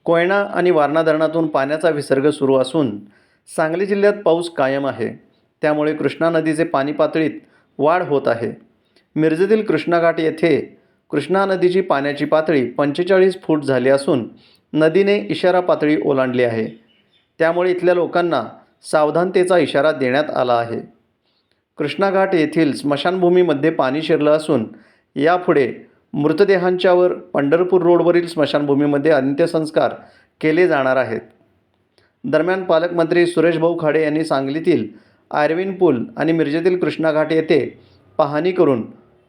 कोयना आणि वारणा धरणातून पाण्याचा विसर्ग सुरू असून सांगली जिल्ह्यात पाऊस कायम आहे. त्यामुळे कृष्णा नदीचे पाणी पातळीत वाढ होत आहे. मिरजेतील कृष्णाघाट येथे कृष्णा नदीची पाण्याची पातळी 45 फूट झाली असून नदीने इशारा पातळी ओलांडली आहे. त्यामुळे इथल्या लोकांना सावधानतेचा इशारा देण्यात आला आहे. कृष्णाघाट येथील स्मशानभूमीमध्ये पाणी शिरलं असून यापुढे मृतदेहांच्यावर पंढरपूर रोडवरील स्मशानभूमीमध्ये अंत्यसंस्कार केले जाणार आहेत. दरम्यान पालकमंत्री सुरेशभाऊ खाडे यांनी सांगलीतील आर्विन पूल आणि मिरजेतील कृष्णाघाट येथे पाहणी करून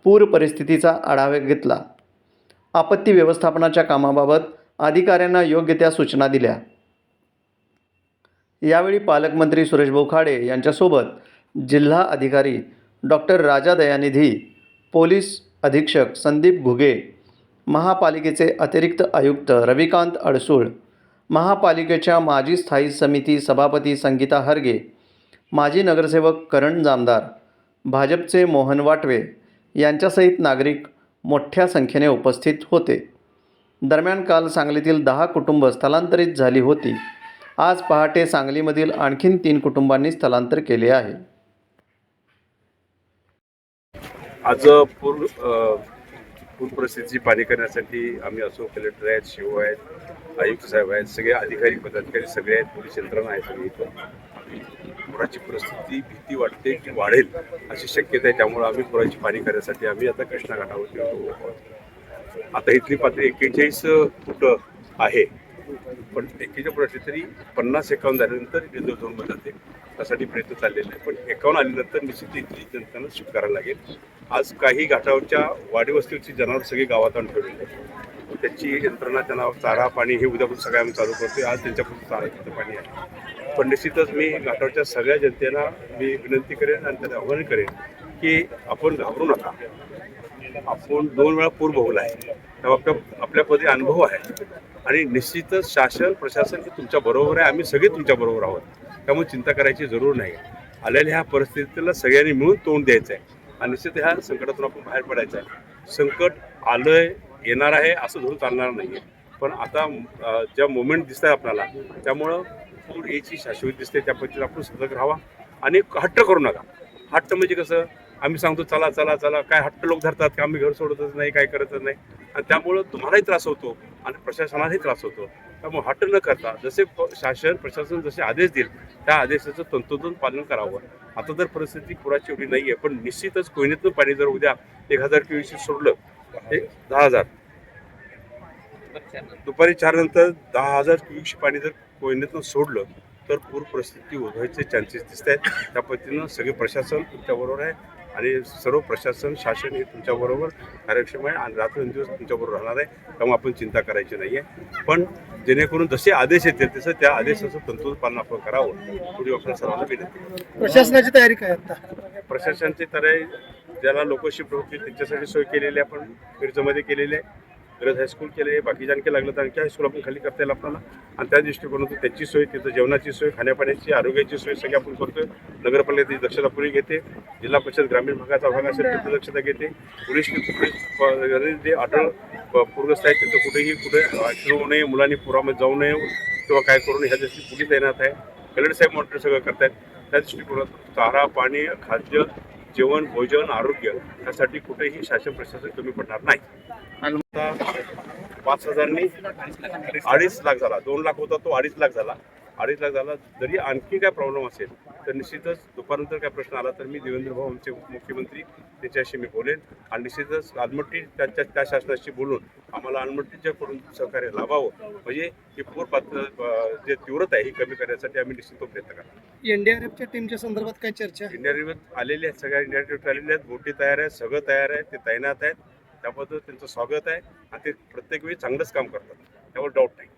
पूर परिस्थितीचा आढावा घेतला. आपत्ती व्यवस्थापनाच्या कामाबाबत अधिकाऱ्यांना योग्य त्या सूचना दिल्या. यावेळी पालकमंत्री सुरेशभाऊ खाडे यांच्यासोबत जिल्हा अधिकारी डॉक्टर राजा दयानिधी, पोलीस अधीक्षक संदीप घुगे, महापालिकेचे अतिरिक्त आयुक्त रविकांत अडसूळ, महापालिकेच्या माजी स्थायी समिती सभापती संगीता हरगे, माजी नगरसेवक करण जामदार, भाजपचे मोहन वाटवे यांच्यासहित नागरिक मोठ्या संख्येने उपस्थित होते. दरम्यान काल सांगलीतील 10 कुटुंब स्थलांतरित झाली होती. आज पहाटे सांगलीमधील आणखीन 3 कुटुंबांनी स्थलांतर केले आहे. आज पूर परिस्थितीची पाहणी करण्यासाठी आम्ही असो, कलेक्टर आहेत, शिव आहेत, आयुक्त साहेब आहेत, सगळे अधिकारी पदाधिकारी सगळे आहेत, पोलीस यंत्रणा आहे सगळी. पुराची परिस्थिती भीती वाटते की वाढेल अशी शक्यता आहे. त्यामुळे आम्ही पुराची पाहणी करण्यासाठी आम्ही आता कृष्णा घाटावरती आहोत. आता इथली पातळी 41 फूट आहे, पण 41 फूट असली तरी 50-51 झाल्यानंतर रिझर्व झोनमध्ये जाते. त्यासाठी प्रयत्न चाललेले आहे. पण 51 आल्यानंतर निश्चित इथली जनतांना शिफ्ट करायला लागेल. आज काही घाटावरच्या वाडीवस्तीवरची जनावर सगळी गावात आणून ठेवलेली आहे. त्याची यंत्रणा, त्यांना चारा पाणी हे उद्यापासून सगळ्या आम्ही चालू करतोय. आज त्यांच्यापासून चारा पाणी आहे. पण निश्चितच मी घाटावरच्या सगळ्या जनतेला मी विनंती करेन आणि त्यांना आव्हान करेन की आपण घाबरू नका. आपण 2 वेळा पूर भोगला आहे, तेव्हा आपल्यामध्ये अनुभव आहे आणि निश्चितच शासन प्रशासन हे तुमच्या बरोबर आहे. आम्ही सगळे तुमच्या बरोबर आहोत. त्यामुळे चिंता करायची जरूर नाही. आलेल्या ह्या परिस्थितीला सगळ्यांनी मिळून तोंड द्यायचं आहे आणि निश्चित ह्या संकटातून आपण बाहेर पडायचं आहे. संकट आलंय, येणार आहे असं धरून चालणार नाही. पण आता ज्या मोमेंट दिसत आहे आपल्याला, त्यामुळं पूर याची शाश्वती दिसते. त्या पद्धतीने आपण सतर्क राहावा आणि हट्ट करू नका. हट्ट म्हणजे कसं, आम्ही सांगतो चला चला चला, काय हट्ट लोक धरतात की आम्ही घर सोडतच नाही, काय करतच नाही, आणि त्यामुळं तुम्हालाही त्रास होतो आणि प्रशासनालाही त्रास होतो. त्यामुळे हट्ट न करता जसे शासन प्रशासन जसे आदेश देईल त्या आदेशाचं तंतोतंत पालन करावं. आता तर परिस्थिती पुराची एवढी नाही आहे, पण निश्चितच कोयनेतून पाणी जर उद्या 1000 क्युसेक सोडलं, हे 10,000 दुपारी 4 नंतर 10,000 क्युसेक पाणी जर कोयनेतून सोडलं तर पूर परिस्थिती उद्भवायचे चान्सेस दिसत आहेत. त्या पद्धतीनं सगळे प्रशासन तुमच्याबरोबर आहे आणि सर्व प्रशासन शासन हे तुमच्याबरोबर कार्यक्षम आहे आणि रात्रंदिवस तुमच्याबरोबर राहणार आहे. त्यामुळे आपण चिंता करायची नाही आहे. पण जेणेकरून जसे आदेश येतील तसं त्या आदेशाचं तंतोतंत पालन आपण करावं थोडी आपण सर्वांना विनंती. प्रशासनाची तयारी काय आता? प्रशासनाची तयारी, ज्याला लोक शिफ्ट होतील त्यांच्यासाठी सोय केलेली आहे. आपण मिरजमध्ये केलेली आहे, मिरज हायस्कूल केले, बाकी आणखी लागलं तर आणखी हायस्कूल आपण खाली करता येईल आपल्याला. आणि त्या दृष्टिकोनातून त्याची सोय, तिथं जेवणाची सोय, खाण्यापाण्याची, आरोग्याची सोय सगळी आपण करतोय. नगरपालिका दक्षता पूर्वी घेते, जिल्हा परिषद ग्रामीण भागाचा भाग असेल तिथं दक्षता घेते, पोलीस जे अटळ पूरग्रस्त आहेत तिथं कुठे होऊ नये, मुलांनी पुरामध्ये जाऊ नये किंवा काय करू नये ह्या दृष्टी पोलीस तैनात आहे. कलेक्टर साहेब मॉनिटर सगळं करतायत. त्या दृष्टिकोनातून चारा पाणी, खाद्य, जेवण, भोजन, आरोग्य यासाठी कुठेही शासन प्रशासन कमी पडणार नाही. 5,000नी 2.5 लाख झाला, 2 लाख होता तो 2.5 लाख झाला. 2.5 लाख झाला. जरी आणखी काय प्रॉब्लेम असेल तर निश्चितच दुपारनंतर काय प्रश्न आला तर मी देवेंद्र भाऊ आमचे मुख्यमंत्री त्याच्याशी मी बोलेन आणि निश्चितच आलमट्टी त्या शासनाशी बोलून आम्हाला आलमट्टीच्याकडून सहकार्य लाभावं, म्हणजे ही पूर जे तीव्रता आहे ही कमी करण्यासाठी आम्ही निश्चित प्रयत्न करणार. एनडीआरएफच्या टीमच्या संदर्भात काय चर्चा? एनडीआरएफ आलेले आहेत, सगळ्या एनडीआरएफ आलेले आहेत, बोटी तयार आहेत, सगळं तयार आहे, ते तैनात आहेत. त्याबद्दल त्यांचं स्वागत आहे आणि ते प्रत्येक वेळी चांगलंच काम करतात, त्यावर डाऊट नाही.